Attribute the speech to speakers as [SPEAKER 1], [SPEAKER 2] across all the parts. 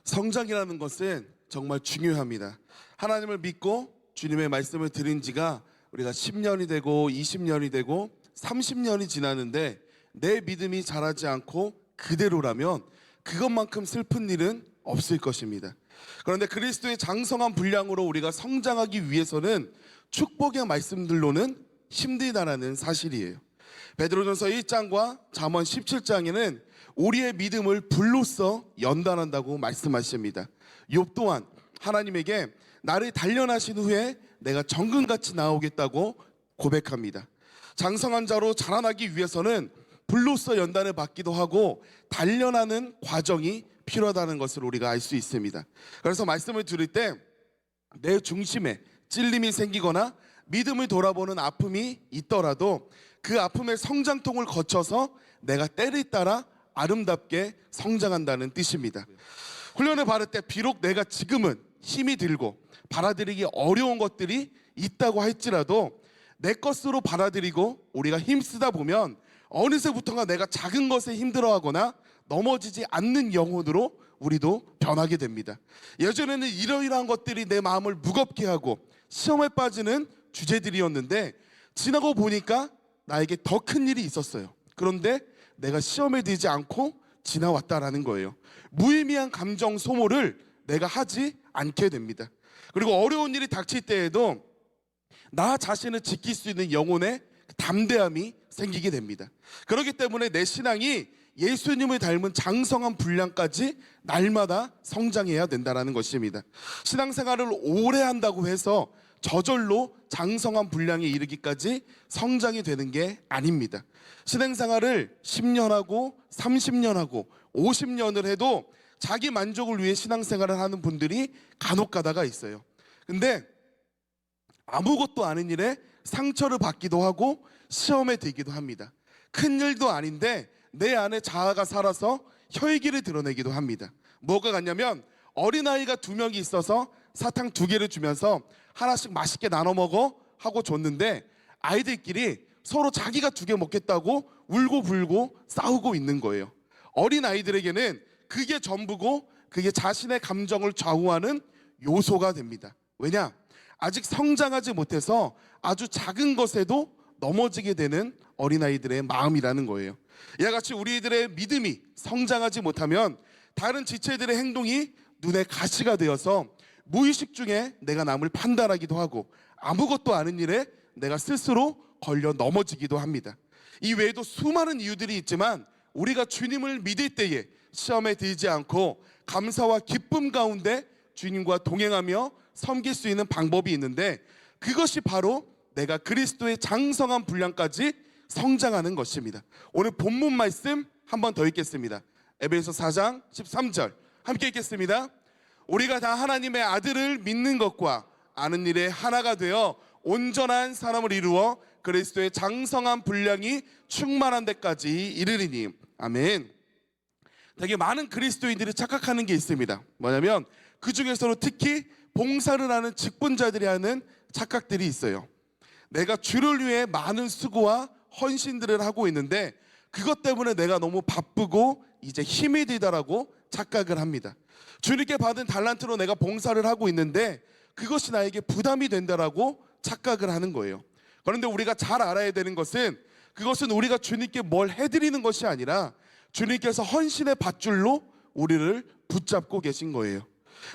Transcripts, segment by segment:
[SPEAKER 1] 성장이라는 것은 정말 중요합니다. 하나님을 믿고 주님의 말씀을 들은 지가 우리가 10년이 되고 20년이 되고 30년이 지났는데 내 믿음이 자라지 않고 그대로라면 그것만큼 슬픈 일은 없을 것입니다. 그런데 그리스도의 장성한 분량으로 우리가 성장하기 위해서는 축복의 말씀들로는 힘들다라는 사실이에요. 베드로전서 1장과 잠언 17장에는 우리의 믿음을 불로써 연단한다고 말씀하십니다. 욥 또한 하나님에게 나를 단련하신 후에 내가 정금같이 나오겠다고 고백합니다. 장성한 자로 자라나기 위해서는 불로써 연단을 받기도 하고 단련하는 과정이 필요하다는 것을 우리가 알 수 있습니다. 그래서 말씀을 들을 때 내 중심에 찔림이 생기거나 믿음을 돌아보는 아픔이 있더라도 그 아픔의 성장통을 거쳐서 내가 때를 따라 아름답게 성장한다는 뜻입니다. 훈련을 받을 때 비록 내가 지금은 힘이 들고 받아들이기 어려운 것들이 있다고 할지라도 내 것으로 받아들이고 우리가 힘쓰다 보면 어느새부터가 내가 작은 것에 힘들어하거나 넘어지지 않는 영혼으로 우리도 변하게 됩니다. 예전에는 이러이러한 것들이 내 마음을 무겁게 하고 시험에 빠지는 주제들이었는데 지나고 보니까 나에게 더 큰 일이 있었어요. 그런데 내가 시험에 들지 않고 지나왔다라는 거예요. 무의미한 감정 소모를 내가 하지 않게 됩니다. 그리고 어려운 일이 닥칠 때에도 나 자신을 지킬 수 있는 영혼의 담대함이 생기게 됩니다. 그렇기 때문에 내 신앙이 예수님을 닮은 장성한 분량까지 날마다 성장해야 된다는 것입니다. 신앙생활을 오래 한다고 해서 저절로 장성한 분량에 이르기까지 성장이 되는 게 아닙니다. 신앙생활을 10년 하고 30년 하고 50년을 해도 자기 만족을 위해 신앙생활을 하는 분들이 간혹 가다가 있어요. 근데 아무것도 아닌 일에 상처를 받기도 하고 시험에 들기도 합니다. 큰 일도 아닌데 내 안에 자아가 살아서 혈기를 드러내기도 합니다. 뭐가 같냐면 어린아이가 2명이 있어서 사탕 2개를 주면서 하나씩 맛있게 나눠 먹어 하고 줬는데 아이들끼리 서로 자기가 2개 먹겠다고 울고 불고 싸우고 있는 거예요. 어린아이들에게는 그게 전부고 그게 자신의 감정을 좌우하는 요소가 됩니다. 왜냐? 아직 성장하지 못해서 아주 작은 것에도 넘어지게 되는 어린아이들의 마음이라는 거예요. 이와 같이 우리들의 믿음이 성장하지 못하면 다른 지체들의 행동이 눈에 가시가 되어서 무의식 중에 내가 남을 판단하기도 하고 아무것도 아닌 일에 내가 스스로 걸려 넘어지기도 합니다. 이 외에도 수많은 이유들이 있지만 우리가 주님을 믿을 때에 시험에 들지 않고 감사와 기쁨 가운데 주님과 동행하며 섬길 수 있는 방법이 있는데 그것이 바로 내가 그리스도의 장성한 분량까지 성장하는 것입니다. 오늘 본문 말씀 한 번 더 읽겠습니다. 에베소 4장 13절 함께 읽겠습니다. 우리가 다 하나님의 아들을 믿는 것과 아는 일에 하나가 되어 온전한 사람을 이루어 그리스도의 장성한 분량이 충만한 데까지 이르리니 아멘. 되게 많은 그리스도인들이 착각하는 게 있습니다. 뭐냐면 그 중에서도 특히 봉사를 하는 직분자들이 하는 착각들이 있어요. 내가 주를 위해 많은 수고와 헌신들을 하고 있는데 그것 때문에 내가 너무 바쁘고 이제 힘이 들다라고 착각을 합니다. 주님께 받은 달란트로 내가 봉사를 하고 있는데 그것이 나에게 부담이 된다라고 착각을 하는 거예요. 그런데 우리가 잘 알아야 되는 것은 그것은 우리가 주님께 뭘 해드리는 것이 아니라 주님께서 헌신의 밧줄로 우리를 붙잡고 계신 거예요.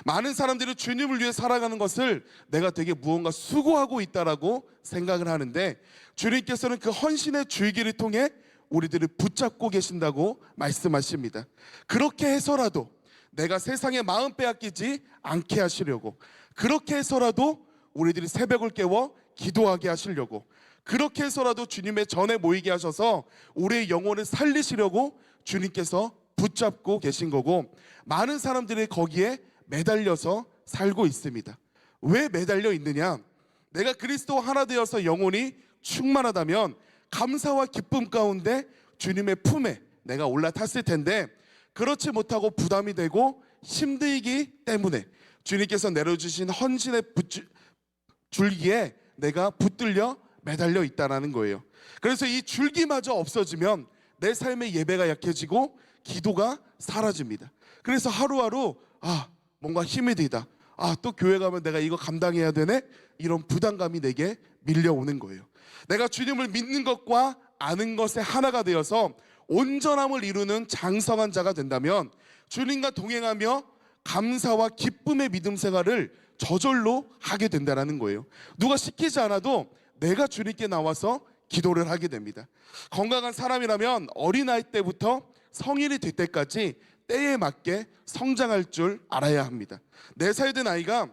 [SPEAKER 1] 많은 사람들이 주님을 위해 살아가는 것을 내가 되게 무언가 수고하고 있다라고 생각을 하는데 주님께서는 그 헌신의 줄기를 통해 우리들을 붙잡고 계신다고 말씀하십니다. 그렇게 해서라도 내가 세상에 마음 빼앗기지 않게 하시려고, 그렇게 해서라도 우리들이 새벽을 깨워 기도하게 하시려고, 그렇게 해서라도 주님의 전에 모이게 하셔서 우리의 영혼을 살리시려고 주님께서 붙잡고 계신 거고, 많은 사람들이 거기에 매달려서 살고 있습니다. 왜 매달려 있느냐? 내가 그리스도와 하나 되어서 영혼이 충만하다면 감사와 기쁨 가운데 주님의 품에 내가 올라탔을 텐데 그렇지 못하고 부담이 되고 힘들기 때문에 주님께서 내려주신 헌신의 줄기에 내가 붙들려 매달려 있다는 거예요. 그래서 이 줄기마저 없어지면 내 삶의 예배가 약해지고 기도가 사라집니다. 그래서 하루하루 뭔가 힘이 들다. 또 교회 가면 내가 이거 감당해야 되네? 이런 부담감이 내게 밀려오는 거예요. 내가 주님을 믿는 것과 아는 것에 하나가 되어서 온전함을 이루는 장성한 자가 된다면 주님과 동행하며 감사와 기쁨의 믿음 생활을 저절로 하게 된다는 거예요. 누가 시키지 않아도 내가 주님께 나와서 기도를 하게 됩니다. 건강한 사람이라면 어린아이 때부터 성인이 될 때까지 때에 맞게 성장할 줄 알아야 합니다. 4살 된 아이가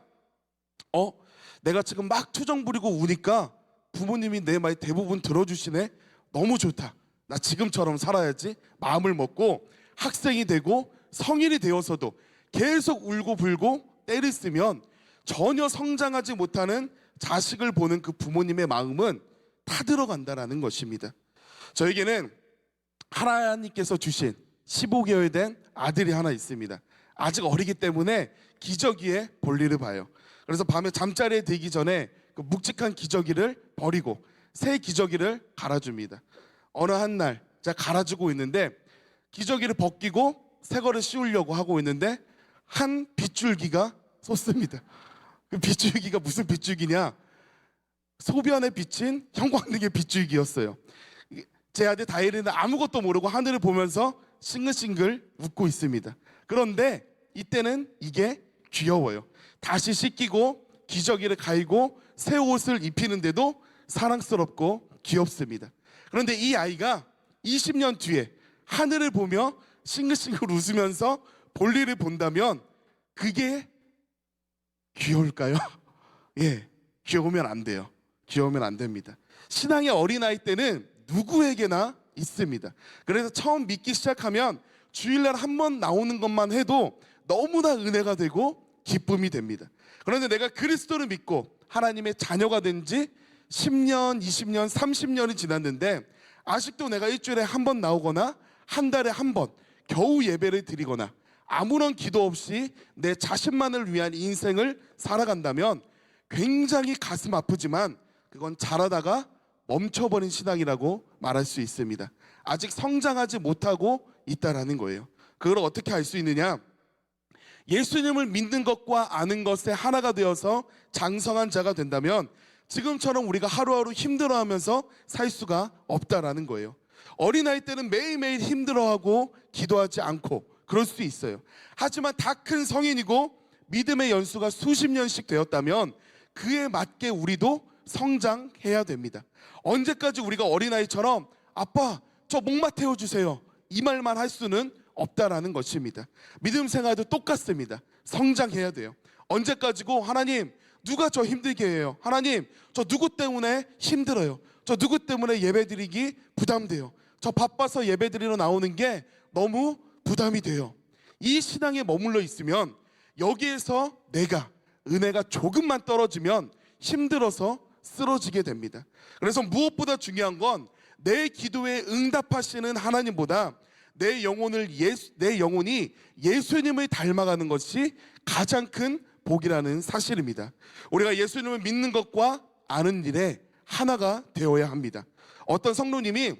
[SPEAKER 1] 내가 지금 막 투정 부리고 우니까 부모님이 내 말 대부분 들어주시네. 너무 좋다. 나 지금처럼 살아야지 마음을 먹고 학생이 되고 성인이 되어서도 계속 울고 불고 때를 쓰면 전혀 성장하지 못하는 자식을 보는 그 부모님의 마음은 타들어간다는 것입니다. 저에게는 하나님께서 주신 15개월 된 아들이 하나 있습니다. 아직 어리기 때문에 기저귀에 볼일을 봐요. 그래서 밤에 잠자리에 들기 전에 그 묵직한 기저귀를 버리고 새 기저귀를 갈아줍니다. 어느 한 날 제가 갈아주고 있는데 기저귀를 벗기고 새 거를 씌우려고 하고 있는데 한 빗줄기가 솟습니다. 그 빗줄기가 무슨 빗줄기냐? 소변에 비친 형광등의 빗줄기였어요. 제 아들 다이리는 아무것도 모르고 하늘을 보면서 싱글싱글 웃고 있습니다. 그런데 이때는 이게 귀여워요. 다시 씻기고 기저귀를 갈고 새 옷을 입히는데도 사랑스럽고 귀엽습니다. 그런데 이 아이가 20년 뒤에 하늘을 보며 싱글싱글 웃으면서 볼일을 본다면 그게 귀여울까요? 예, 귀여우면 안 돼요. 귀여우면 안 됩니다. 신앙의 어린아이 때는 누구에게나 있습니다. 그래서 처음 믿기 시작하면 주일날 한 번 나오는 것만 해도 너무나 은혜가 되고 기쁨이 됩니다. 그런데 내가 그리스도를 믿고 하나님의 자녀가 된 지 10년, 20년, 30년이 지났는데 아직도 내가 일주일에 한 번 나오거나 한 달에 한 번 겨우 예배를 드리거나 아무런 기도 없이 내 자신만을 위한 인생을 살아간다면 굉장히 가슴 아프지만 그건 자라다가 멈춰버린 신앙이라고 말할 수 있습니다. 아직 성장하지 못하고 있다라는 거예요. 그걸 어떻게 알 수 있느냐? 예수님을 믿는 것과 아는 것에 하나가 되어서 장성한 자가 된다면 지금처럼 우리가 하루하루 힘들어하면서 살 수가 없다라는 거예요. 어린아이 때는 매일매일 힘들어하고 기도하지 않고 그럴 수 있어요. 하지만 다 큰 성인이고 믿음의 연수가 수십 년씩 되었다면 그에 맞게 우리도 성장해야 됩니다. 언제까지 우리가 어린아이처럼 아빠 저 목마 태워주세요 이 말만 할 수는 없다라는 것입니다. 믿음 생활도 똑같습니다. 성장해야 돼요. 언제까지고 하나님 누가 저 힘들게 해요? 하나님 저 누구 때문에 힘들어요? 저 누구 때문에 예배드리기 부담돼요? 저 바빠서 예배드리러 나오는 게 너무 부담이 돼요. 이 신앙에 머물러 있으면 여기에서 내가 은혜가 조금만 떨어지면 힘들어서 쓰러지게 됩니다. 그래서 무엇보다 중요한 건 내 기도에 응답하시는 하나님보다 내 영혼이 예수님을 닮아가는 것이 가장 큰 복이라는 사실입니다. 우리가 예수님을 믿는 것과 아는 일에 하나가 되어야 합니다. 어떤 성도님이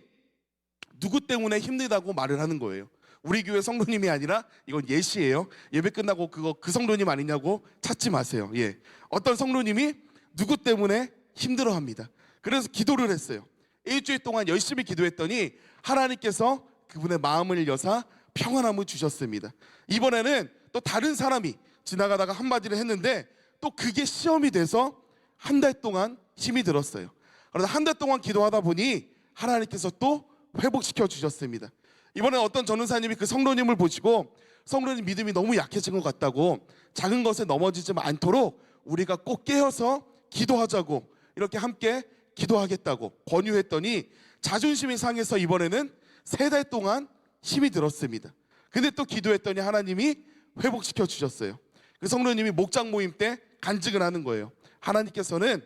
[SPEAKER 1] 누구 때문에 힘들다고 말을 하는 거예요. 우리 교회 성도님이 아니라 이건 예시예요. 예배 끝나고 그 성도님 아니냐고 찾지 마세요. 예. 어떤 성도님이 누구 때문에 힘들어합니다. 그래서 기도를 했어요. 일주일 동안 열심히 기도했더니 하나님께서 그분의 마음을 여사 평안함을 주셨습니다. 이번에는 또 다른 사람이 지나가다가 한마디를 했는데 또 그게 시험이 돼서 한 달 동안 힘이 들었어요. 그래서 한 달 동안 기도하다 보니 하나님께서 또 회복시켜 주셨습니다. 이번에 어떤 전도사님이 그 성도님을 보시고 성도님 믿음이 너무 약해진 것 같다고 작은 것에 넘어지지 않도록 우리가 꼭 깨어서 기도하자고 이렇게 함께 기도하겠다고 권유했더니 자존심이 상해서 이번에는 3달 동안 힘이 들었습니다. 근데 또 기도했더니 하나님이 회복시켜 주셨어요. 그 성도님이 목장 모임 때 간증을 하는 거예요. 하나님께서는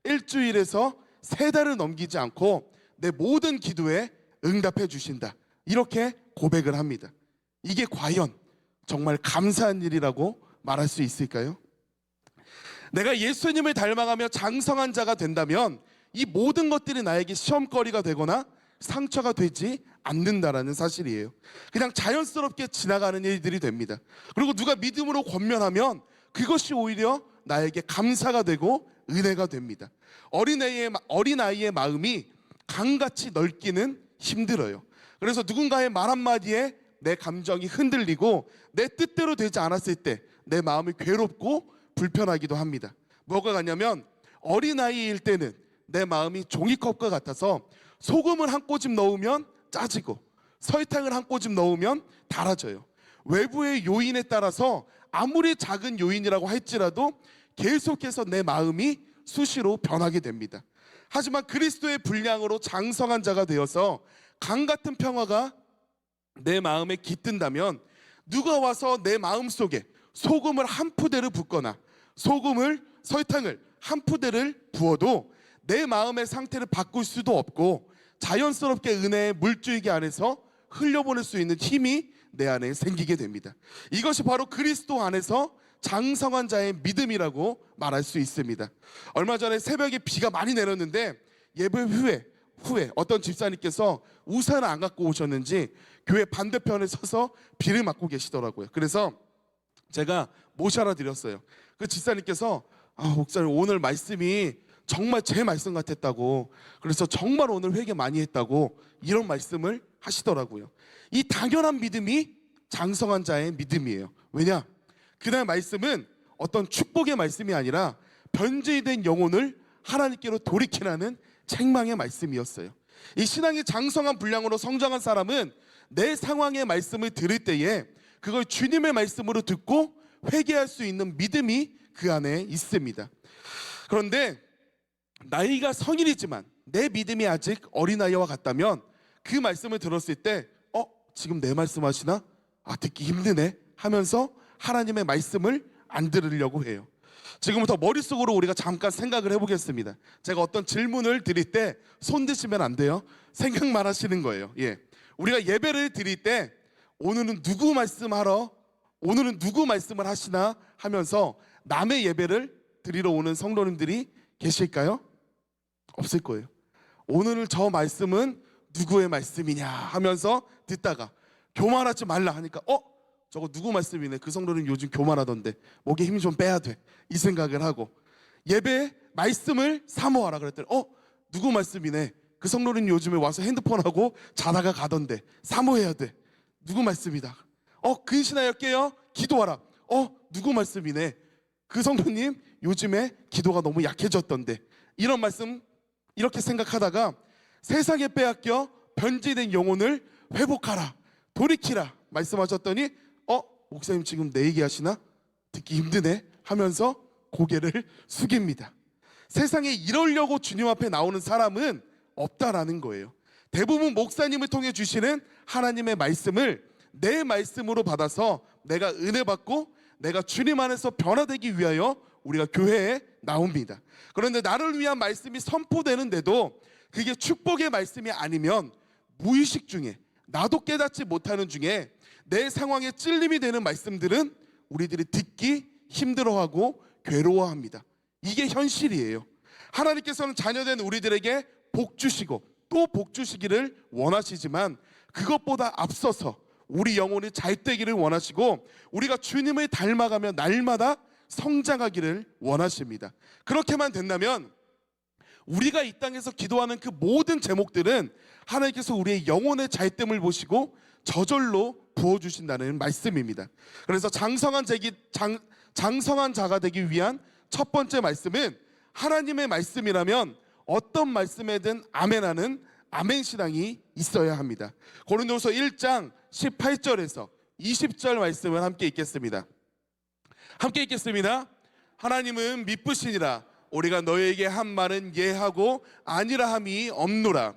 [SPEAKER 1] 일주일에서 3달을 넘기지 않고 내 모든 기도에 응답해 주신다. 이렇게 고백을 합니다. 이게 과연 정말 감사한 일이라고 말할 수 있을까요? 내가 예수님을 닮아가며 장성한 자가 된다면 이 모든 것들이 나에게 시험거리가 되거나 상처가 되지 않는다라는 사실이에요. 그냥 자연스럽게 지나가는 일들이 됩니다. 그리고 누가 믿음으로 권면하면 그것이 오히려 나에게 감사가 되고 은혜가 됩니다. 어린아이의 마음이 강같이 넓기는 힘들어요. 그래서 누군가의 말 한마디에 내 감정이 흔들리고 내 뜻대로 되지 않았을 때 내 마음이 괴롭고 불편하기도 합니다. 뭐가 같냐면 어린아이일 때는 내 마음이 종이컵과 같아서 소금을 한 꼬집 넣으면 짜지고 설탕을 한 꼬집 넣으면 달아져요. 외부의 요인에 따라서 아무리 작은 요인이라고 할지라도 계속해서 내 마음이 수시로 변하게 됩니다. 하지만 그리스도의 분량으로 장성한 자가 되어서 강 같은 평화가 내 마음에 깃든다면 누가 와서 내 마음속에 소금을 한 푸대를 붓거나 설탕을 한 푸대를 부어도 내 마음의 상태를 바꿀 수도 없고 자연스럽게 은혜의 물줄기 안에서 흘려보낼 수 있는 힘이 내 안에 생기게 됩니다. 이것이 바로 그리스도 안에서 장성한 자의 믿음이라고 말할 수 있습니다. 얼마 전에 새벽에 비가 많이 내렸는데 예배 후에 어떤 집사님께서 우산을 안 갖고 오셨는지 교회 반대편에 서서 비를 맞고 계시더라고요. 그래서 제가 모셔라 드렸어요. 그 집사님께서 목사님 오늘 말씀이 정말 제 말씀 같았다고, 그래서 정말 오늘 회개 많이 했다고 이런 말씀을 하시더라고요. 이 당연한 믿음이 장성한 자의 믿음이에요. 왜냐? 그날 말씀은 어떤 축복의 말씀이 아니라 변제된 영혼을 하나님께로 돌이키라는 책망의 말씀이었어요. 이 신앙의 장성한 분량으로 성장한 사람은 내 상황의 말씀을 들을 때에 그걸 주님의 말씀으로 듣고 회개할 수 있는 믿음이 그 안에 있습니다. 그런데 나이가 성인이지만 내 믿음이 아직 어린아이와 같다면 그 말씀을 들었을 때 지금 내 말씀 하시나? 듣기 힘드네 하면서 하나님의 말씀을 안 들으려고 해요. 지금부터 머릿속으로 우리가 잠깐 생각을 해보겠습니다. 제가 어떤 질문을 드릴 때 손 드시면 안 돼요. 생각만 하시는 거예요. 우리가 예배를 드릴 때 오늘은 누구 말씀을 하시나 하면서 남의 예배를 드리러 오는 성도님들이 계실까요? 없을 거예요. 오늘 저 말씀은 누구의 말씀이냐 하면서 듣다가 교만하지 말라 하니까 저거 누구 말씀이네. 그 성도는 요즘 교만하던데 목에 힘 좀 빼야 돼. 이 생각을 하고 예배 말씀을 사모하라 그랬더니 누구 말씀이네. 그 성도는 요즘에 와서 핸드폰하고 자다가 가던데 사모해야 돼. 누구 말씀이다. 근신하여 깨어 기도하라. 누구 말씀이네. 그 성도님 요즘에 기도가 너무 약해졌던데. 이런 말씀 이렇게 생각하다가 세상에 빼앗겨 변제된 영혼을 회복하라, 돌이키라 말씀하셨더니 목사님 지금 내 얘기하시나? 듣기 힘드네 하면서 고개를 숙입니다. 세상에 이러려고 주님 앞에 나오는 사람은 없다라는 거예요. 대부분 목사님을 통해 주시는 하나님의 말씀을 내 말씀으로 받아서 내가 은혜 받고 내가 주님 안에서 변화되기 위하여 우리가 교회에 나옵니다. 그런데 나를 위한 말씀이 선포되는데도 그게 축복의 말씀이 아니면 무의식 중에 나도 깨닫지 못하는 중에 내 상황에 찔림이 되는 말씀들은 우리들이 듣기 힘들어하고 괴로워합니다. 이게 현실이에요. 하나님께서는 자녀된 우리들에게 복 주시고 또 복 주시기를 원하시지만 그것보다 앞서서 우리 영혼이 잘 되기를 원하시고 우리가 주님을 닮아가며 날마다 성장하기를 원하십니다. 그렇게만 된다면 우리가 이 땅에서 기도하는 그 모든 제목들은 하나님께서 우리의 영혼의 잘됨을 보시고 저절로 부어주신다는 말씀입니다. 그래서 장성한 자가 되기 위한 첫 번째 말씀은 하나님의 말씀이라면 어떤 말씀에든 아멘하는 아멘 신앙이 있어야 합니다. 고린도서 1장 18절에서 20절 말씀을 함께 읽겠습니다. 하나님은 미쁘시니라. 우리가 너에게 한 말은 예하고 아니라 함이 없노라.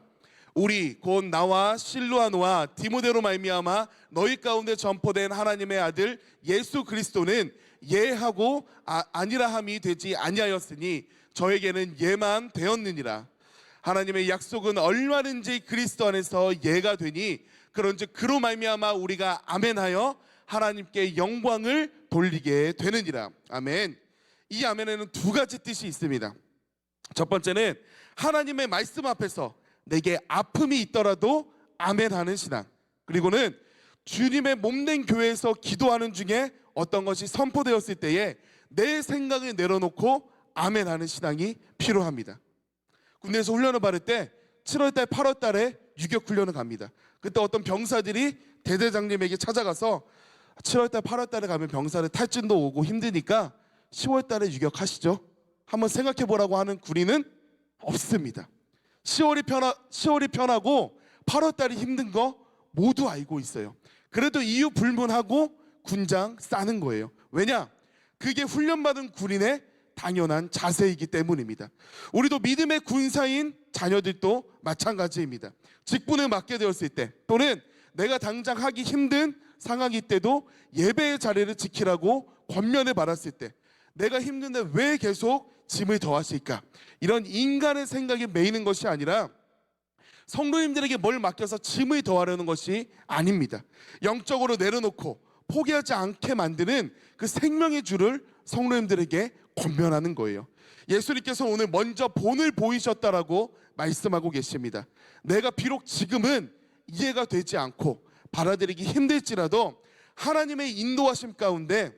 [SPEAKER 1] 우리 곧 나와 실로아노와 디모데로 말미암아 너희 가운데 전포된 하나님의 아들 예수 그리스도는 예하고 아니라 함이 되지 아니하였으니 저에게는 예만 되었느니라. 하나님의 약속은 얼마든지 그리스도 안에서 예가 되니 그런즉 그로 말미암아 우리가 아멘하여 하나님께 영광을 돌리게 되느니라. 아멘. 이 아멘에는 두 가지 뜻이 있습니다. 첫 번째는 하나님의 말씀 앞에서 내게 아픔이 있더라도 아멘 하는 신앙, 그리고는 주님의 몸된 교회에서 기도하는 중에 어떤 것이 선포되었을 때에 내 생각을 내려놓고 아멘 하는 신앙이 필요합니다. 군대에서 훈련을 받을 때 7월달 8월달에 유격훈련을 갑니다. 그때 어떤 병사들이 대대장님에게 찾아가서 7월달 8월달에 가면 병사를 탈진도 오고 힘드니까 10월달에 유격하시죠. 한번 생각해보라고 하는 군인은 없습니다. 10월이 편하고 8월달이 힘든 거 모두 알고 있어요. 그래도 이유 불문하고 군장 싸는 거예요. 왜냐? 그게 훈련받은 군인의 당연한 자세이기 때문입니다. 우리도 믿음의 군사인 자녀들도 마찬가지입니다. 직분을 맡게 되었을 때, 또는 내가 당장 하기 힘든 상황일 때도 예배의 자리를 지키라고 권면을 받았을 때, 내가 힘든데 왜 계속 짐을 더하실까? 이런 인간의 생각에 매이는 것이 아니라 성도님들에게 뭘 맡겨서 짐을 더하려는 것이 아닙니다. 영적으로 내려놓고 포기하지 않게 만드는 그 생명의 줄을 성도님들에게 권면하는 거예요. 예수님께서 오늘 먼저 본을 보이셨다라고 말씀하고 계십니다. 내가 비록 지금은 이해가 되지 않고 받아들이기 힘들지라도 하나님의 인도하심 가운데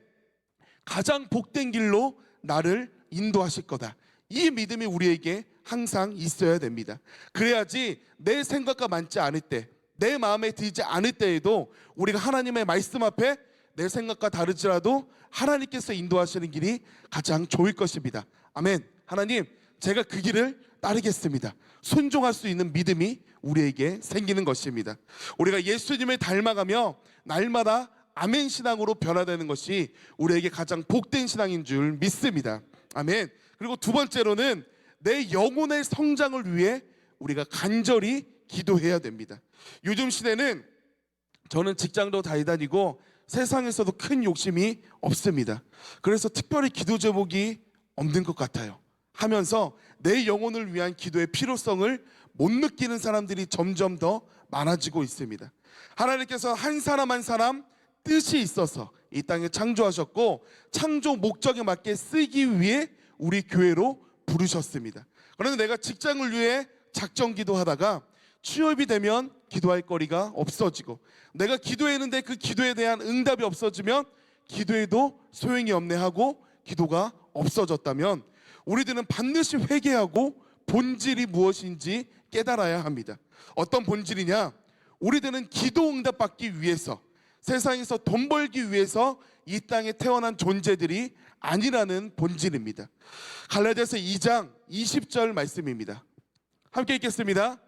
[SPEAKER 1] 가장 복된 길로 나를 인도하실 거다. 이 믿음이 우리에게 항상 있어야 됩니다. 그래야지 내 생각과 맞지 않을 때, 내 마음에 들지 않을 때에도 우리가 하나님의 말씀 앞에 내 생각과 다르지라도 하나님께서 인도하시는 길이 가장 좋을 것입니다. 아멘. 하나님, 제가 그 길을 따르겠습니다. 순종할 수 있는 믿음이 우리에게 생기는 것입니다. 우리가 예수님을 닮아가며 날마다 아멘 신앙으로 변화되는 것이 우리에게 가장 복된 신앙인 줄 믿습니다. 아멘. 그리고 두 번째로는 내 영혼의 성장을 위해 우리가 간절히 기도해야 됩니다. 요즘 시대는 저는 직장도 다니고 세상에서도 큰 욕심이 없습니다. 그래서 특별히 기도 제목이 없는 것 같아요. 하면서 내 영혼을 위한 기도의 필요성을 못 느끼는 사람들이 점점 더 많아지고 있습니다. 하나님께서 한 사람 한 사람 뜻이 있어서 이 땅에 창조하셨고 창조 목적에 맞게 쓰기 위해 우리 교회로 부르셨습니다. 그런데 내가 직장을 위해 작정 기도하다가 취업이 되면 기도할 거리가 없어지고, 내가 기도했는데 그 기도에 대한 응답이 없어지면 기도해도 소용이 없네 하고 기도가 없어졌다면 우리들은 반드시 회개하고 본질이 무엇인지 깨달아야 합니다. 어떤 본질이냐? 우리들은 기도 응답 받기 위해서, 세상에서 돈 벌기 위해서 이 땅에 태어난 존재들이 아니라는 본질입니다. 갈라디아서 2장 20절 말씀입니다. 함께 읽겠습니다.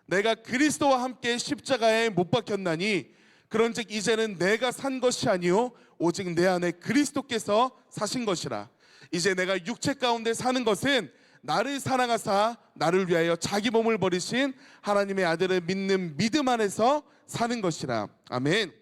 [SPEAKER 1] 내가 그리스도와 함께 십자가에 못 박혔나니 그런즉 이제는 내가 산 것이 아니요 오직 내 안에 그리스도께서 사신 것이라. 이제 내가 육체 가운데 사는 것은 나를 사랑하사 나를 위하여 자기 몸을 버리신 하나님의 아들을 믿는 믿음 안에서 사는 것이라. 아멘.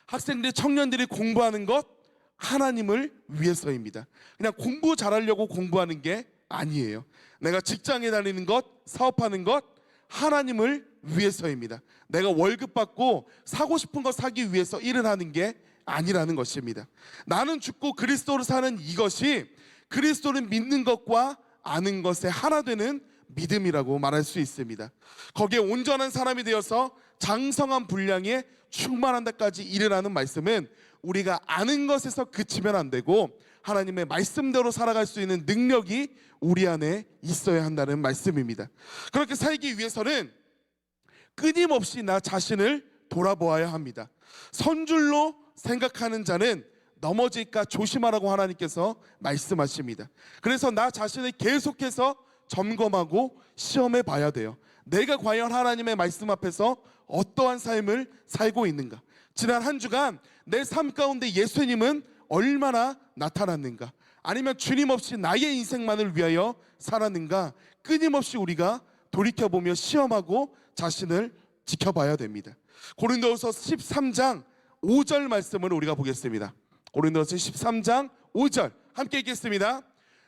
[SPEAKER 1] 학생들, 청년들이 공부하는 것 하나님을 위해서입니다. 그냥 공부 잘하려고 공부하는 게 아니에요. 내가 직장에 다니는 것, 사업하는 것 하나님을 위해서입니다. 내가 월급 받고 사고 싶은 거 사기 위해서 일을 하는 게 아니라는 것입니다. 나는 죽고 그리스도로 사는 이것이 그리스도를 믿는 것과 아는 것에 하나 되는 믿음이라고 말할 수 있습니다. 거기에 온전한 사람이 되어서 장성한 분량에 충만한 데까지 이르라는 말씀은 우리가 아는 것에서 그치면 안 되고 하나님의 말씀대로 살아갈 수 있는 능력이 우리 안에 있어야 한다는 말씀입니다. 그렇게 살기 위해서는 끊임없이 나 자신을 돌아보아야 합니다. 선줄로 생각하는 자는 넘어질까 조심하라고 하나님께서 말씀하십니다. 그래서 나 자신을 계속해서 점검하고 시험해 봐야 돼요. 내가 과연 하나님의 말씀 앞에서 어떠한 삶을 살고 있는가? 지난 한 주간 내 삶 가운데 예수님은 얼마나 나타났는가? 아니면 주님 없이 나의 인생만을 위하여 살았는가? 끊임없이 우리가 돌이켜보며 시험하고 자신을 지켜봐야 됩니다. 고린도후서 13장 5절 말씀을 우리가 보겠습니다. 고린도후서 13장 5절 함께 읽겠습니다.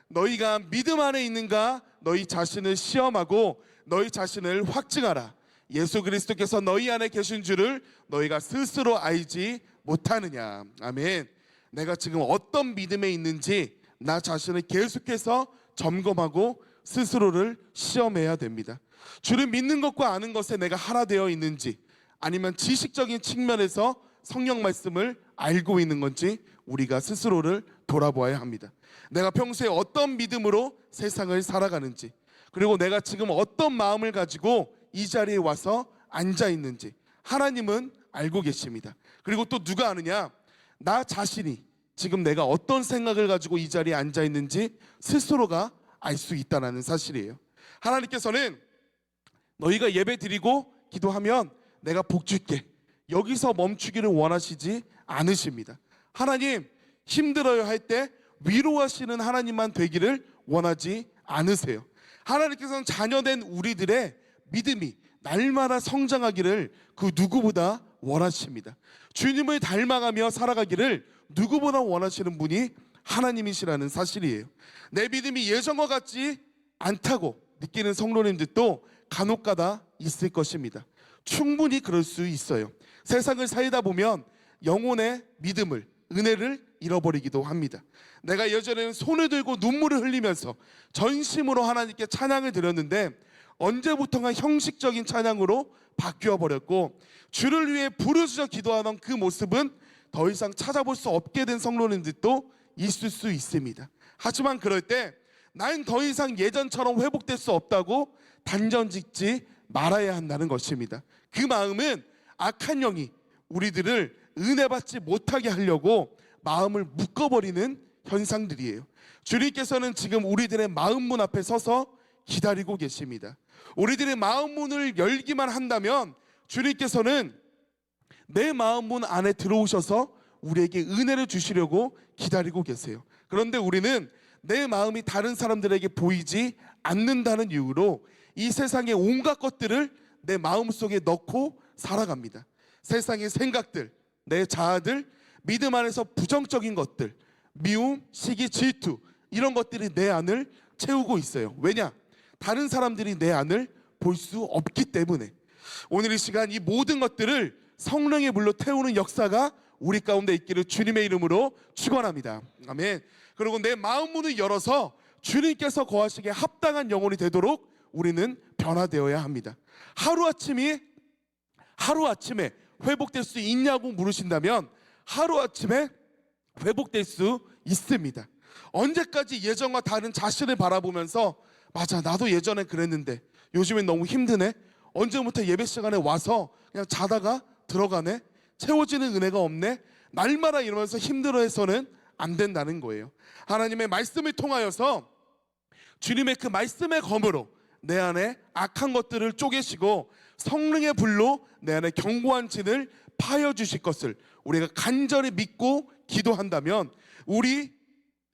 [SPEAKER 1] 너희가 믿음 안에 있는가? 너희 자신을 시험하고 너희 자신을 확증하라. 예수 그리스도께서 너희 안에 계신 줄을 너희가 스스로 알지 못하느냐. 아멘. 내가 지금 어떤 믿음에 있는지 나 자신을 계속해서 점검하고 스스로를 시험해야 됩니다. 주를 믿는 것과 아는 것에 내가 하나 되어 있는지, 아니면 지식적인 측면에서 성경 말씀을 알고 있는 건지 우리가 스스로를 돌아보아야 합니다. 내가 평소에 어떤 믿음으로 세상을 살아가는지, 그리고 내가 지금 어떤 마음을 가지고 이 자리에 와서 앉아 있는지 하나님은 알고 계십니다. 그리고 또 누가 아느냐? 나 자신이 지금 내가 어떤 생각을 가지고 이 자리에 앉아 있는지 스스로가 알 수 있다는 사실이에요. 하나님께서는 너희가 예배 드리고 기도하면 내가 복 줄게, 여기서 멈추기를 원하시지 않으십니다. 하나님, 힘들어요 할 때 위로하시는 하나님만 되기를 원하지 않으세요. 하나님께서는 자녀된 우리들의 믿음이 날마다 성장하기를 그 누구보다 원하십니다. 주님을 닮아가며 살아가기를 누구보다 원하시는 분이 하나님이시라는 사실이에요. 내 믿음이 예전과 같지 않다고 느끼는 성도님들도 간혹가다 있을 것입니다. 충분히 그럴 수 있어요. 세상을 살다 보면 영혼의 믿음을, 은혜를 잃어버리기도 합니다. 내가 예전에는 손을 들고 눈물을 흘리면서 전심으로 하나님께 찬양을 드렸는데 언제부턴가 형식적인 찬양으로 바뀌어 버렸고, 주를 위해 부르짖어 기도하던 그 모습은 더 이상 찾아볼 수 없게 된 성도님들도 있을 수 있습니다. 하지만 그럴 때 나는 더 이상 예전처럼 회복될 수 없다고 단정짓지 말아야 한다는 것입니다. 그 마음은 악한 영이 우리들을 은혜 받지 못하게 하려고 마음을 묶어버리는 현상들이에요. 주님께서는 지금 우리들의 마음 문 앞에 서서 기다리고 계십니다. 우리들의 마음 문을 열기만 한다면 주님께서는 내 마음 문 안에 들어오셔서 우리에게 은혜를 주시려고 기다리고 계세요. 그런데 우리는 내 마음이 다른 사람들에게 보이지 않는다는 이유로 이 세상의 온갖 것들을 내 마음속에 넣고 살아갑니다. 세상의 생각들, 내 자아들, 믿음 안에서 부정적인 것들, 미움, 시기, 질투, 이런 것들이 내 안을 채우고 있어요. 왜냐? 다른 사람들이 내 안을 볼 수 없기 때문에. 오늘 이 시간 이 모든 것들을 성령의 불로 태우는 역사가 우리 가운데 있기를 주님의 이름으로 축원합니다. 아멘. 그리고 내 마음 문을 열어서 주님께서 거하시기에 합당한 영혼이 되도록 우리는 변화되어야 합니다. 하루아침에 회복될 수 있냐고 물으신다면 하루아침에 회복될 수 있습니다. 언제까지 예전과 다른 자신을 바라보면서 맞아, 나도 예전에 그랬는데 요즘엔 너무 힘드네, 언제부터 예배 시간에 와서 그냥 자다가 들어가네, 채워지는 은혜가 없네, 날마다 이러면서 힘들어해서는 안 된다는 거예요. 하나님의 말씀을 통하여서 주님의 그 말씀의 검으로 내 안에 악한 것들을 쪼개시고 성령의 불로 내 안에 견고한 진을 파여 주실 것을 우리가 간절히 믿고 기도한다면 우리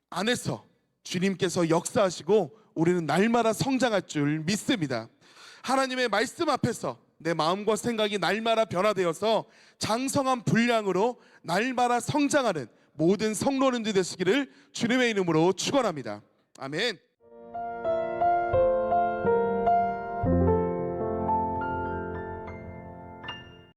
[SPEAKER 1] 안에서 주님께서 역사하시고 우리는 날마다 성장할 줄 믿습니다. 하나님의 말씀 앞에서 내 마음과 생각이 날마다 변화되어서 장성한 분량으로 날마다 성장하는 모든 성도님들 되시기를 주님의 이름으로 축원합니다. 아멘.